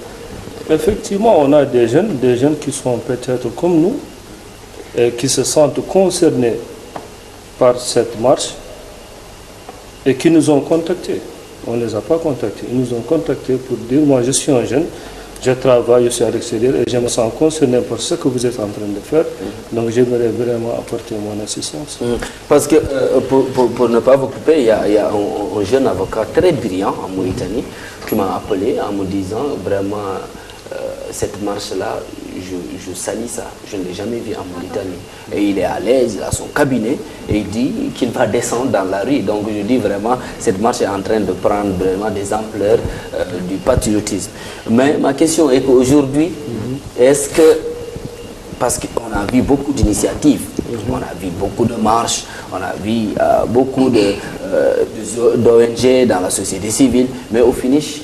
Effectivement, on a des jeunes qui sont peut-être comme nous et qui se sentent concernés par cette marche et qui nous ont contactés. On ne les a pas contactés. Ils nous ont contactés pour dire, moi je suis un jeune, je travaille, je suis à l'extérieur et je me sens concerné par ce que vous êtes en train de faire. Donc j'aimerais vraiment apporter mon assistance. Parce que pour ne pas vous couper, il y a un jeune avocat très brillant en Mauritanie qui m'a appelé en me disant vraiment cette marche-là, je salis ça. Je ne l'ai jamais vu en Mauritanie. Et il est à l'aise, il a son cabinet et il dit qu'il va descendre dans la rue. Donc je dis vraiment, cette marche est en train de prendre vraiment des ampleurs du patriotisme. Mais ma question est qu'aujourd'hui, est-ce que, parce qu'on a vu beaucoup d'initiatives, on a vu beaucoup de marches, on a vu beaucoup d'ONG dans la société civile, mais au finish,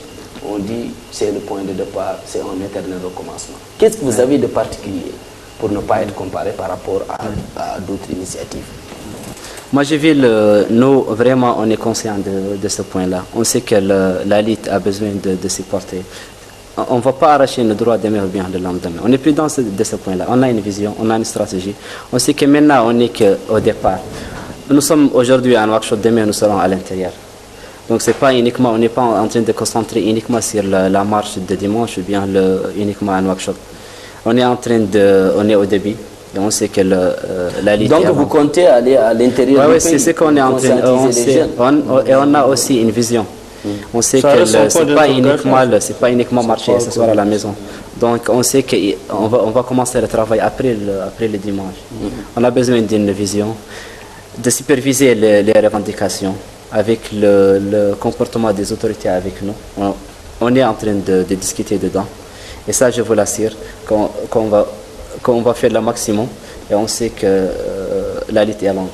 on dit c'est le point de départ, c'est un éternel recommencement. Qu'est-ce que vous avez de particulier pour ne pas être comparé par rapport à d'autres initiatives? Moi, je vis nous, vraiment, on est conscient de ce point-là. On sait que la lutte a besoin de se porter. On ne va pas arracher le droit d'aimer ou bien de l'homme demain. On est plus dans de ce point-là. On a une vision, on a une stratégie. On sait que maintenant, on n'est qu'au départ. Nous sommes aujourd'hui en workshop, demain, nous serons à l'intérieur. Donc, c'est pas uniquement, on n'est pas en train de concentrer uniquement sur la marche de dimanche ou bien uniquement un workshop. On est en train on est au début. Et on sait que la lutte. Donc vous comptez aller à l'intérieur du pays? Oui, c'est ce qu'on est en train et on a aussi une vision. On sait que c'est pas uniquement marcher et s'asseoir à la maison. Donc on sait qu'on va commencer le travail après le dimanche. On a besoin d'une vision, de superviser les revendications avec le comportement des autorités avec nous. On est en train de discuter dedans. Et ça, je vous l'assure, qu'on va faire le maximum. Et on sait que la lutte est longue.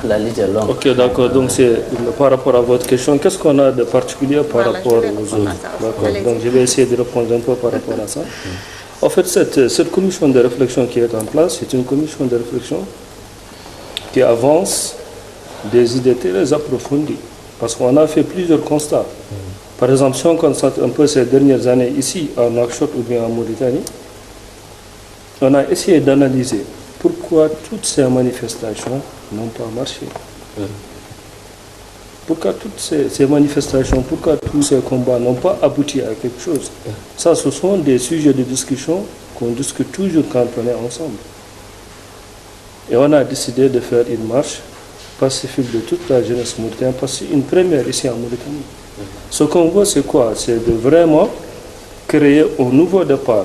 La lutte est longue. Ok, d'accord. Donc, c'est par rapport à votre question, qu'est-ce qu'on a de particulier par rapport aux autres? D'accord. Donc, je vais essayer de répondre un peu par rapport à ça. En fait, cette commission de réflexion qui est en place, c'est une commission de réflexion qui avance des idées très approfondies. Parce qu'on a fait plusieurs constats. Par exemple, si on constate un peu ces dernières années ici, à Nouakchott ou bien en Mauritanie, on a essayé d'analyser pourquoi toutes ces manifestations n'ont pas marché. Pourquoi toutes ces manifestations, pourquoi tous ces combats n'ont pas abouti à quelque chose. Ça, ce sont des sujets de discussion qu'on discute toujours quand on est ensemble. Et on a décidé de faire une marche pacifique de toute la jeunesse mauritanienne, parce que c'est une première ici en Mauritanie. Ce qu'on veut, c'est quoi? C'est de vraiment créer un nouveau départ,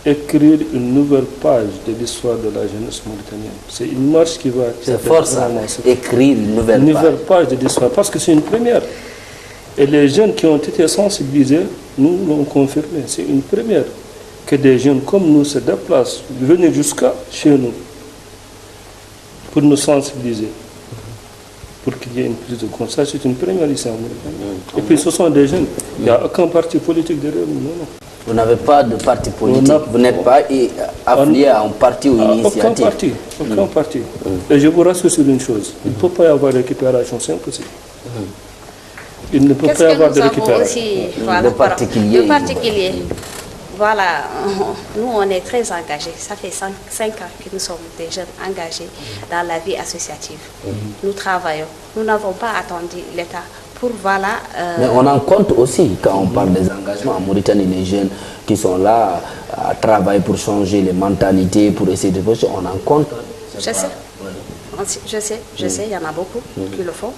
écrire une nouvelle page de l'histoire de la jeunesse mauritanienne. C'est une marche qui va... C'est fort ça, écrire une nouvelle page de l'histoire, parce que c'est une première. Et les jeunes qui ont été sensibilisés, nous l'ont confirmé. C'est une première que des jeunes comme nous se déplacent, venir jusqu'à chez nous, pour nous sensibiliser, pour qu'il y ait une prise de conscience. C'est une première ici en Mauritanie. Et puis ce sont des jeunes. Il n'y a aucun parti politique derrière nous. Non. Vous n'avez pas de parti politique, vous n'êtes pas affilié à un parti ou une initiative. Aucun parti. Et je vous rassure sur une chose, il ne peut pas y avoir de récupération, c'est impossible. Il ne peut pas y avoir de récupération. De particulier. Voilà, nous on est très engagés. Ça fait 5 ans que nous sommes des jeunes engagés dans la vie associative. Nous travaillons. Nous n'avons pas attendu l'État pour Mais on en compte aussi quand on parle des engagements. En Mauritanie, les jeunes qui sont là à travailler pour changer les mentalités, pour essayer de... On en compte. Je sais, il y en a beaucoup qui le font.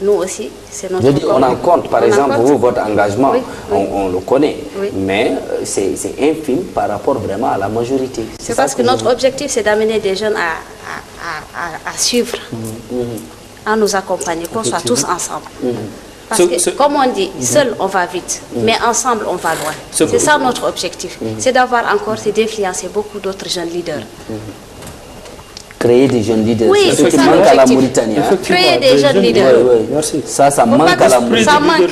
Nous aussi, c'est notre... Je dis, on en compte, par exemple, vous, votre engagement, on le connaît, mais c'est infime par rapport vraiment à la majorité. C'est parce que notre objectif, c'est d'amener des jeunes à suivre, à nous accompagner, qu'on soit tous ensemble. Parce que, comme on dit, seul on va vite, mais ensemble on va loin. C'est ça notre objectif, c'est d'avoir encore, c'est d'influencer beaucoup d'autres jeunes leaders. Créer des jeunes leaders, oui, c'est ce qui manque à la Mauritanie. Créer des jeunes leaders. Ça manque à la Mauritanie.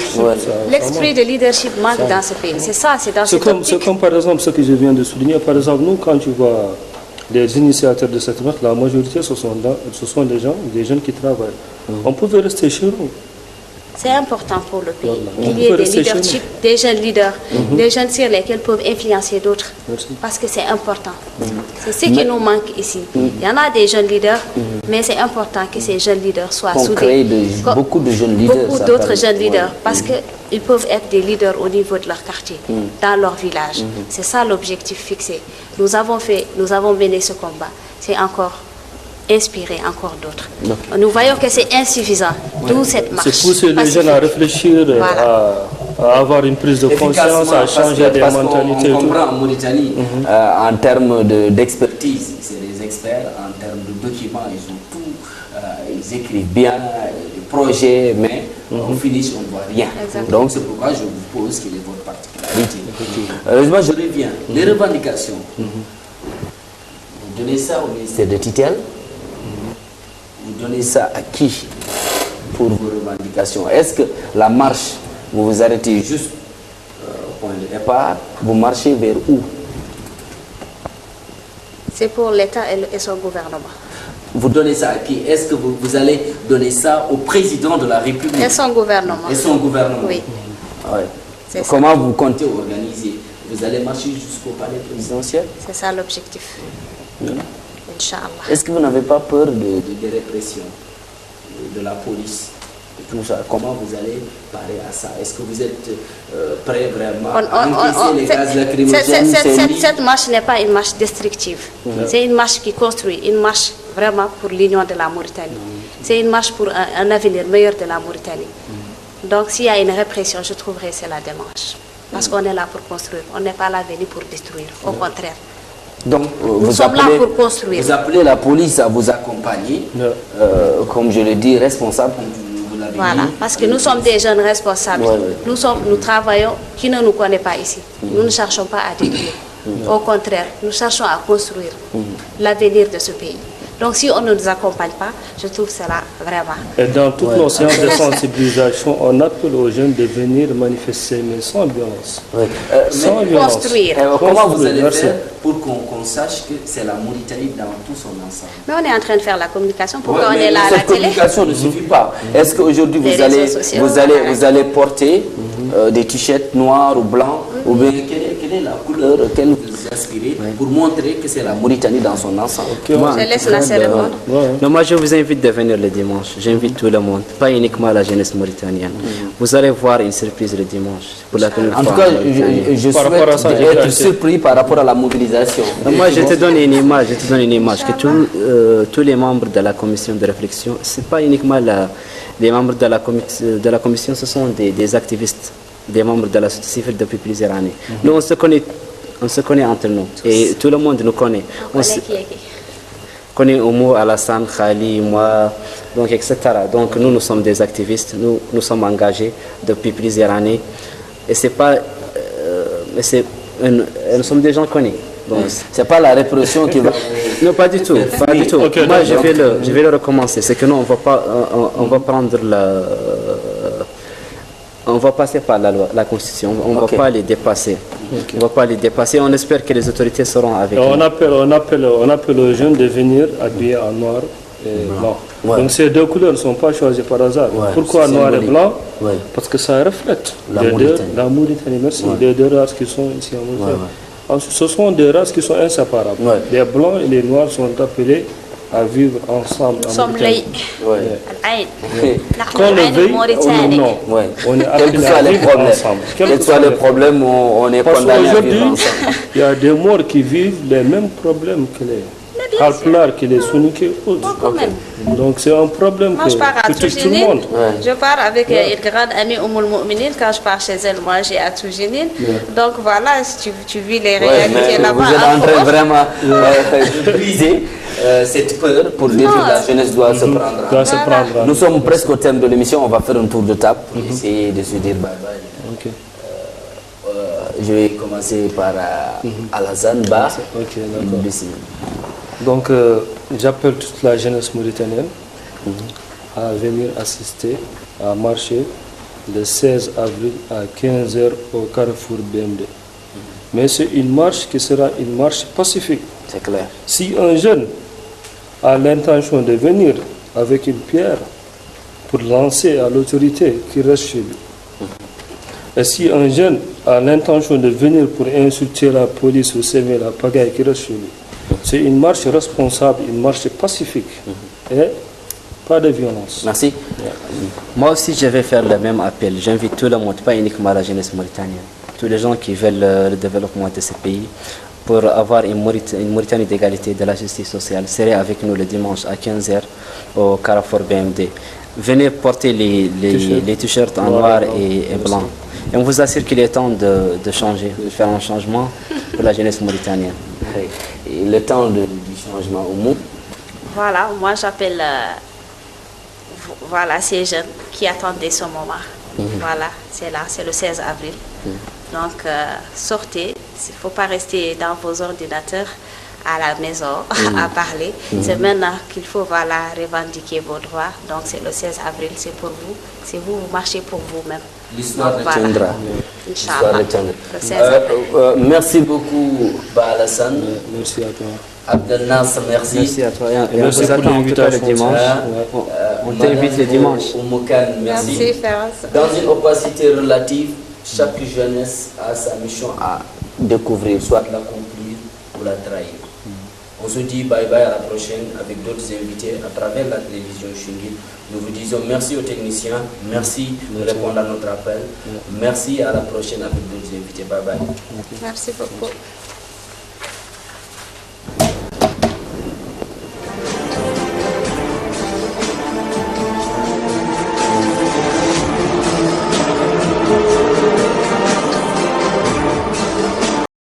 L'esprit de leadership manque dans ce pays. C'est ça, c'est dans cette optique. C'est comme par exemple ce que je viens de souligner. Par exemple, nous, quand tu vois les initiateurs de cette marche, la majorité, ce sont des jeunes qui travaillent. On pouvait rester chez nous. C'est important pour le pays qu'il y ait des leaderships, des jeunes leaders, des jeunes sur lesquels peuvent influencer d'autres. Parce que c'est important. C'est ce qui nous manque ici. Il y en a des jeunes leaders, mais c'est important que ces jeunes leaders soient soudés. Crée beaucoup de jeunes leaders. Beaucoup d'autres jeunes leaders, parce qu'ils peuvent être des leaders au niveau de leur quartier, dans leur village. C'est ça l'objectif fixé. Nous avons mené ce combat. C'est encore inspirer encore d'autres. Nous voyons que c'est insuffisant, d'où cette marche. C'est pousser les jeunes à réfléchir à avoir une prise de conscience, à changer des mentalités. On comprend en Mauritanie, en termes d'expertise, c'est des experts, en termes de documents, ils ont tout, ils écrivent bien les projets, mais au finish, on ne voit rien. Exactement. Donc c'est pourquoi je vous pose quelle est votre particularité. Heureusement, je reviens. Les revendications, vous donnez ça au ministère de tutelle, vous donnez ça à qui pour vos revendications? Est-ce que la marche, vous vous arrêtez juste au point de départ, vous marchez vers où? C'est pour l'État et son gouvernement. Vous donnez ça à qui? Est-ce que vous allez donner ça au président de la République? Et son gouvernement. Et son gouvernement. Oui. Ouais. Comment vous comptez organiser? Vous allez marcher jusqu'au palais présidentiel? C'est ça l'objectif. Inch'Allah. Est-ce que vous n'avez pas peur des répressions de la police? Tout ça? Comment vous allez parer à ça? Est-ce que vous êtes prêt vraiment à encaisser les gaz lacrymogènes? Cette marche n'est pas une marche destructive. C'est une marche qui construit, une marche vraiment pour l'union de la Mauritanie. C'est une marche pour un avenir meilleur de la Mauritanie. Donc s'il y a une répression, je trouverais que c'est la démarche. Parce qu'on est là pour construire, on n'est pas là venu pour détruire, au contraire. Donc, nous sommes là pour construire. Vous appelez la police à vous accompagner, comme je le dis, responsable, comme vous l'avez dit. Voilà, parce que nous sommes des jeunes responsables. Nous travaillons, qui ne nous connaît pas ici. Nous ne cherchons pas à détruire. Au contraire, nous cherchons à construire l'avenir de ce pays. Donc si on ne nous accompagne pas, je trouve cela vraiment. Et dans toutes nos séances de sensibilisation, on appelle aux jeunes de venir manifester, mais sans violence. Sans violence. Construire. Comment vous allez faire pour qu'on sache que c'est la Mauritanie dans tout son ensemble? Mais on est en train de faire la communication. Pourquoi on est là à la cette télé? communication ne suffit pas. Est-ce qu'aujourd'hui vous allez porter des t-shirts noirs ou blancs, ou bien quelle est la couleur auquel vous aspirez pour montrer que c'est la Mauritanie dans son ensemble? Je laisse la cérémonie. Non, moi je vous invite de venir le dimanche. J'invite tout le monde, pas uniquement la jeunesse mauritanienne. Vous allez voir une surprise le dimanche. Pour la première fois. En tout cas, je souhaite être surpris par rapport à la mobilisation. Moi je te donne une image, que tous les membres de la commission de réflexion, c'est pas uniquement les membres de la commission, ce sont des activistes, des membres de la société civile depuis plusieurs années. Nous on se connaît entre nous et tout le monde nous connaît. On connaît Oumo, Alassane, Khali, moi, donc etc. Donc nous sommes des activistes, nous sommes engagés depuis plusieurs années et c'est pas, nous sommes des gens connus. Bon, c'est pas la répression qui va. Non, pas du tout, pas du tout. Okay, moi, je vais le recommencer. C'est que nous, on va prendre on va passer par la loi, la Constitution. On ne va pas les dépasser. On va pas les dépasser. On espère que les autorités seront avec nous. On appelle aux jeunes de venir habillés en noir et blanc. Donc ces deux couleurs ne sont pas choisies par hasard. Pourquoi noir et blanc? Parce que ça reflète la Mauritanie. Merci. Les deux races qui sont ici en Mauritanie. Ce sont des races qui sont inséparables. Les blancs et les noirs sont appelés à vivre ensemble. Nous sommes laïcs. Qu'on le veuille ou non, on est appelés à vivre ensemble. Quels que soient les problèmes, on est condamné à vivre ensemble. Il y a des morts qui vivent les mêmes problèmes que les Halplar, que les Souniques et autres. Donc c'est un problème que touche tout le monde. Je pars avec une grande amie Oumoul Mouminin. Quand je pars chez elle, moi j'ai à Toujinine. Donc voilà, tu vis les réalités là-bas. Vous êtes en train vraiment de briser cette peur pour dire que la jeunesse doit se prendre. Nous sommes presque au thème de l'émission, on va faire un tour de table pour essayer de se dire bye bye. Je vais commencer par Alassane Ba. Donc j'appelle toute la jeunesse mauritanienne à venir assister, à marcher le 16 avril à 15h au Carrefour BMD. Mais c'est une marche qui sera une marche pacifique. C'est clair. Si un jeune a l'intention de venir avec une pierre pour lancer à l'autorité, qui reste chez lui. Et si un jeune a l'intention de venir pour insulter la police ou semer la pagaille, qui reste chez lui. C'est une marche responsable, une marche pacifique et pas de violence. Merci. Moi aussi, je vais faire le même appel. J'invite tout le monde, pas uniquement la jeunesse mauritanienne, tous les gens qui veulent le développement de ce pays, pour avoir une Mauritanie d'égalité, de la justice sociale. Serez avec nous le dimanche à 15h au Carrefour BMD. Venez porter les t-shirts en noir et blanc. Et on vous assure qu'il est temps de changer, de faire un changement pour la jeunesse mauritanienne. Et le temps du changement au monde. Voilà, moi j'appelle voilà, ces jeunes qui attendaient ce moment. Voilà, c'est là, c'est le 16 avril. Donc sortez, il ne faut pas rester dans vos ordinateurs à la maison à parler. C'est maintenant qu'il faut voilà, revendiquer vos droits. Donc c'est le 16 avril, c'est pour vous. C'est vous, vous marchez pour vous-même. L'histoire voilà. retiendra. L'histoire retiendra. Le 16 avril. Merci beaucoup, Alassane. Merci à toi. Abdel Nasser, merci. Merci à toi. Et Merci on vous pour attend en tout cas le l'invitation. dimanche. On t'invite le dimanche. Merci. Merci, Feroz. Dans une opacité relative, chaque jeunesse a sa mission à découvrir, soit l'accomplir ou la trahir. On se dit bye bye à la prochaine avec d'autres invités à travers la télévision Shingit. Nous vous disons merci aux techniciens, merci de répondre à notre appel. Merci, à la prochaine avec d'autres invités. Bye bye. Merci beaucoup.